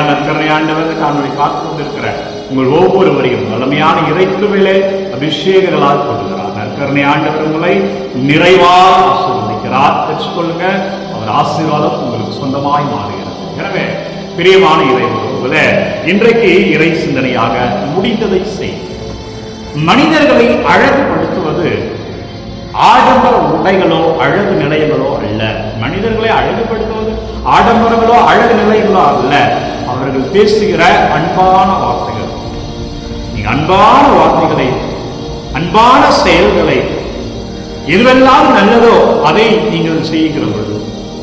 நற்கருணை ஆண்டவர் காணொலி பார்த்து கொண்டிருக்கிற உங்கள் ஒவ்வொருவரையும் வல்லமையான இறை கிருபையிலே அபிஷேகங்களால் கொள்கிறார். நற்கருணை ஆண்டவர் உங்களை நிறைவாக ஆசீர்வதிக்கிறார். பெற்றுக்கொள்ளுங்க. அவர் ஆசீர்வாதம் உங்களுக்கு சொந்தமாய் மாறுகிறது. எனவே பிரியமான இறை உறவுகளே, இன்றைக்கு இறை சிந்தனையாக முடிந்ததை செய். மனிதர்களை அழகுபடுத்துவது ஆடம்பர உடைகளோ அழகு நிலையங்களோ அல்ல. மனிதர்களை அழகுபடுத்துவது ஆடம்பரங்களோ அழகு நிலையங்களோ அல்ல. அவர்கள் பேசுகிற அன்பான வார்த்தைகள். நீங்க அன்பான வார்த்தைகளை, அன்பான செயல்களை, எதுவெல்லாம் நல்லதோ அதை நீங்கள் செய்கிற பொழுது,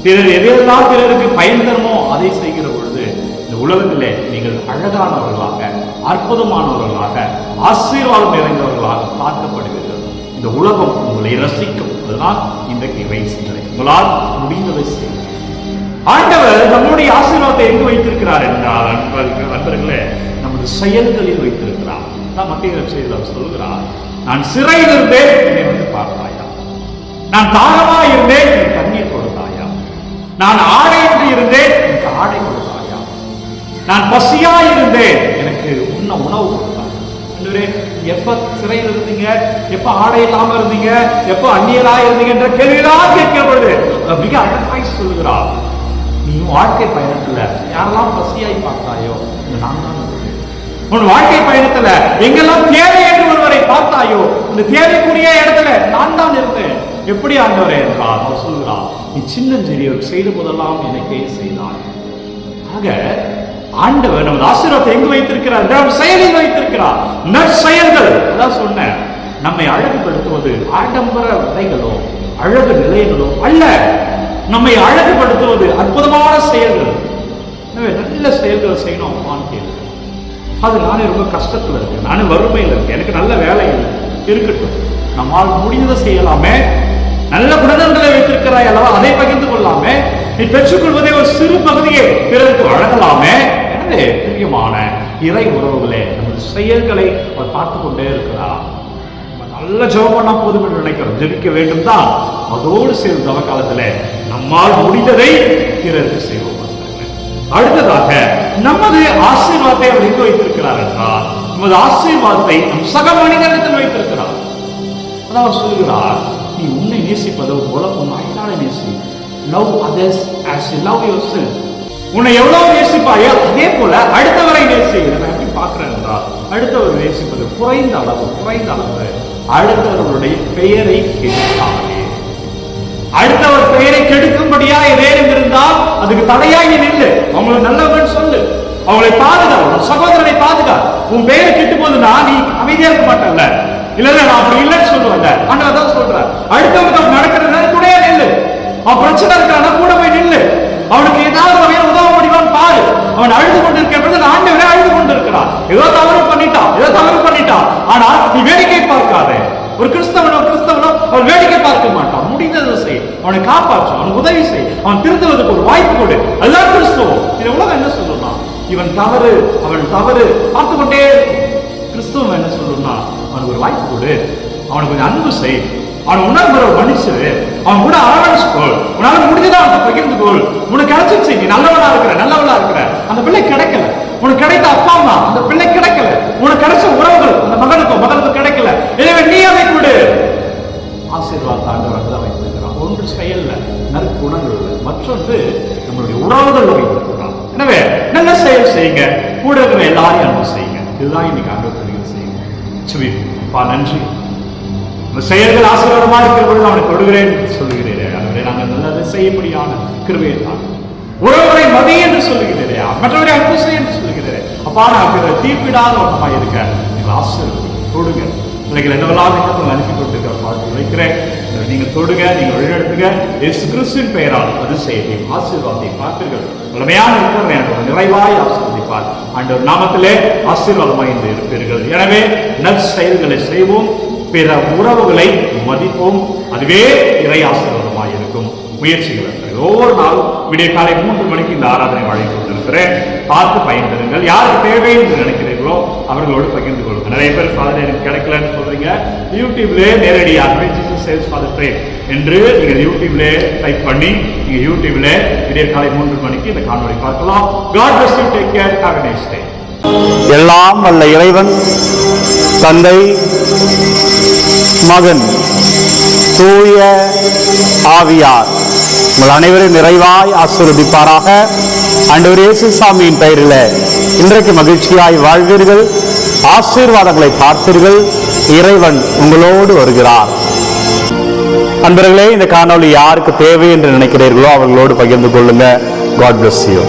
பிறர் எதையெல்லாம் பிறருக்கு பயன் தருமோ அதை செய்கிற பொழுது, இந்த உலகத்திலே நீங்கள் அழகானவர்களாக, அற்புதமானவர்களாக, ஆசீர்வாதம் நிறைந்தவர்களாக பார்க்கப்படுவீர்கள். இந்த உலகம் உங்களை ரசிக்கும். அதுதான் இன்றைக்கு இறை சிந்தனை. உங்களால் முடிந்ததை செய்யும். ஆண்டவர் நம்முடைய ஆசீர்வாதத்தை எங்கு வைத்திருக்கிறார் என்றால் அன்பர்களே, நமது செயல்களில் வைத்திருக்கிறார். மத்திய செய்தியில் சொல்கிறார், நான் சிறையில் இருந்தேன், என்னை வந்து பார்த்தாயா? நான் தாகமா இருந்தேன், எனக்கு தண்ணீர் கொடுத்தாயா? நான் ஆடையின்றி இருந்தேன், எனக்கு ஆடை கொடுத்தாயா? நான் பசியா இருந்தேன், எனக்கு உண்ண உணவு கொடுத்தாயா? எப்ப சிறையில் இருந்தீங்க, எப்ப ஆடை இல்லாம இருந்தீங்க, எப்ப அந்நியரா இருந்தீங்க என்ற கேள்விதான் கேட்கப்படுது. மிக அழகாய் சொல்லுகிறார், நீ வாழ்க்கை பயணத்துல யாரெல்லாம் பசியாய் பார்த்தாயோ, நான் தான் உன் வாழ்க்கை பயணத்துல எங்கெல்லாம் தேவை என்று ஒருவரை பார்த்தாயோ, இந்த தேவைக்குரிய இடத்துல நான் தான் இருந்தேன். எப்படி ஆண்டவரே என்றார், அவர் சொல்கிறார், நீ சின்னஞ்சிறியோர் செய்த போதெல்லாம் எனக்கே செய்தார். ஆக ஆண்டவர் நமது ஆசீர்வாதத்தை எங்கு வைத்திருக்கிறார்? நம் செயலில் வைத்திருக்கிறார். நற்செயல்கள். அதான் சொன்னேன், நம்மை அழகுபடுத்துவது ஆடம்பர உடைகளோ அழகு நிலையங்களோ அல்ல. நம்மை அழகுபடுத்துவது அற்புதமான செயல்கள். நல்ல செயல்களை செய்யணும். அது நானே ரொம்ப கஷ்டத்துல இருக்கேன், நானும் வறுமையில் இருக்கேன், எனக்கு நல்ல வேலை இல்லை, இருக்கட்டும், நம்மால் முடிந்ததை செய்யலாமே. நல்ல குணநலன்களை வைத்திருக்கிறாய் அல்லவா, அதை பகிர்ந்து கொள்ளாமே. நீ பெற்றுக்கொள்வதே ஒரு சிறு பகுதியை பிறருக்கு வழங்கலாமே. எனவே பிரியமான இறை உறவுகளே, நமது செயல்களை அவர் பார்த்து கொண்டே இருக்கிறார். நல்ல ஜெபம் பண்ணா போதும் என்று நினைக்கிறோம், ஜெபிக்க வேண்டும் தான். அதோடு சேர்ந்து தவ காலத்துல நம்மால் முடிந்ததை பிறருக்கு செய்வோம். அடுத்ததாக நமது ஆசீர்வாதத்தை அவர் எங்கு வைத்திருக்கிறார் என்றால், நமது ஆசீர்வாதத்தை நம் சக மனிதனிடத்தில் வைத்திருக்கிறார். அதாவது சொல்கிறார், நீ உன்னை நேசிப்பதோ போல உன் அயலானை நேசி. Love others as you love yourself. உன்னை எவ்வளவு நேசிப்பாயோ அதே போல அடுத்தவரை நேசி. எப்படி பார்க்கிறேன் என்றால், அடுத்தவர் நேசிப்பது குறைந்த அளவு. அடுத்தவர்களுடைய பெயரை கெடுக்காதே. அடுத்தவர் பெயரை கெடுக்கும்படியா ஏதேனும் இருந்தால் அதுக்கு தடையாகி நில்லு. அவங்களை நல்லவன் சொல்லு, அவங்களை பாதுகா, சகோதரனை பாதுகா. உன் பெயரை கெட்டு போதுன்னா நீ அமைதியா இருக்க மாட்டல்ல. இல்ல நான் அப்படி இல்லைன்னு சொல்லுவேன். ஆண்டவர் தான் சொல்றார், அடுத்தவங்க நடக்கிறது துணையா நில்லு. அவன் பிரச்சனை இருக்கான கூட போய் நில்லு. அவனுக்கு ஏதாவது வகையில் உதவ முடியுமான்னு பாரு. அவன் அழுது கொண்டிருக்கிறது ஆண்டவரே அழுது கொண்டிருக்கிறான். ஏதோ தவறு பண்ணிட்டான். ஆனால் நீ வேடிக்கை பார்க்காதே. ஒரு கிறிஸ்தவனோ அவன் வேடிக்கை பார்க்க மாட்டான். முடிந்ததை செய், அவனை காப்பாற்று, அவனுக்கு உதவி செய், அவன் திருந்துவதற்கு ஒரு வாய்ப்பு கொடு. அதுதான் கிறிஸ்தவம். இந்த உலகம் என்ன சொல்லணும்? இவன் தவறு, அவன் தவறு பார்த்து கொண்டே. கிறிஸ்தவம் என்ன சொல்லணும்னா, அவனுக்கு ஒரு வாய்ப்பு கொடு, அவனுக்கு கொஞ்சம் அன்பு செய், அவன் உணர்வுற மனுஷு, அவன் கூட அரவணைச்சுக்கோள், உன்னால முடிஞ்சதா அவன் பகிர்ந்துக்கோள். உனக்கு கிடைச்சிருச்சு, நீ நல்லவளா இருக்கிற, அந்த பிள்ளை கிடைக்கல. உனக்கு கிடைத்த அப்பா அம்மா அந்த பிள்ளை கிடைக்கல. உனக்கு கிடைச்ச உறவுகள் அந்த மகனுக்கு கிடைக்கல. எனவே நீ அதை கொடு. ஆசீர்வாதத்தை ஆண்டவர் தான் வைத்திருக்கிறான். ஒன்று செயல்ல, நற்குணங்கள், மற்றொன்று நம்மளுடைய உறவுகள் வைத்திருக்கிறான். எனவே நல்ல செயல் செய்யுங்க, கூட இருக்கிற எல்லாரையும் அன்பு செய்யுங்க. இதுதான் இன்னைக்கு ஆண்டவர் செய்யுங்க. நன்றி. செயல்கள் ஆசீர்வாதமா இருக்கிற பொழுது அவனை தொடுகிறேன் சொல்லுகிறேன். அதுவரை நாங்கள் நல்லதை செய்யப்படியான கிருபையை தான். உறவுகளை மதி என்று சொல்லுகிறேன், மற்றவரை அன்பு செய்ய என்று சொல்லுகிறேன். அப்பா, நான் பிற தீர்ப்பிடாத ஒன்றமா இருக்க நீங்கள் ஆசீர்வாதம் தொடுங்க. பிள்ளைகள் என்னவெல்லாம் அனுப்பி கொண்டிருக்கிற பார்த்து வைக்கிறேன். நீங்கள் தொடுங்க, நீங்கள் வழிநடத்துங்க. இயேசு கிறிஸ்துவின் பெயரால் அது செய்தி ஆசீர்வாதத்தை பார்ப்பீர்கள். வல்லமையான இருக்கிற நிறைவாய் ஆசீர்வதிப்பார். ஆண்டவர் நாமத்திலே ஆசீர்வாதமாய் இருப்பீர்கள். எனவே நற்செயல்களை செய்வோம், பிற உறவுகளை மதிப்போம். அதுவே இறை ஆசீர்வாதமாய் இருக்கும். முயற்சிகள் ஒவ்வொரு நாளும் விடிய காலை 3 மணிக்கு இந்த ஆராதனை வழங்கி கொண்டிருக்கிறேன். பார்த்து பயன்பெறுங்கள். யாருக்கு தேவை என்று நினைக்கிறீர்களோ நினைக்கிறீர்களோ அவர்களோடு பகிர்ந்து கொள்ளுங்க. நிறைய பேர் ஃபாதர் எனக்கு கிடைக்கலன்னு சொல்றீங்க. யூடியூப்லேயே நேரடியாகவே Jesus saves for the prayer என்று நீங்கள் யூடியூப்லேயே டைப் பண்ணி நீங்கள் யூடியூப்ல விடியற் காலை 3 மணிக்கு இந்த காணொளி பார்க்கலாம். God bless you. Take care. Have a nice day. எல்லாம் வல்ல இறைவன் தந்தை, மகன், தூய ஆவியார் உங்கள் அனைவரும் நிறைவாய் ஆசீர்வதிப்பாராக. ஆண்டவர் இயேசு சாமியின் பெயரில் இன்றைக்கு மகிழ்ச்சியாய் வாழ்வீர்கள், ஆசீர்வாதங்களை பார்ப்பீர்கள். இறைவன் உங்களோடு வருகிறார். அன்பர்களே, இந்த காணொளி யாருக்கு தேவை என்று நினைக்கிறீர்களோ அவர்களோடு பகிர்ந்து கொள்ளுங்க. God bless you.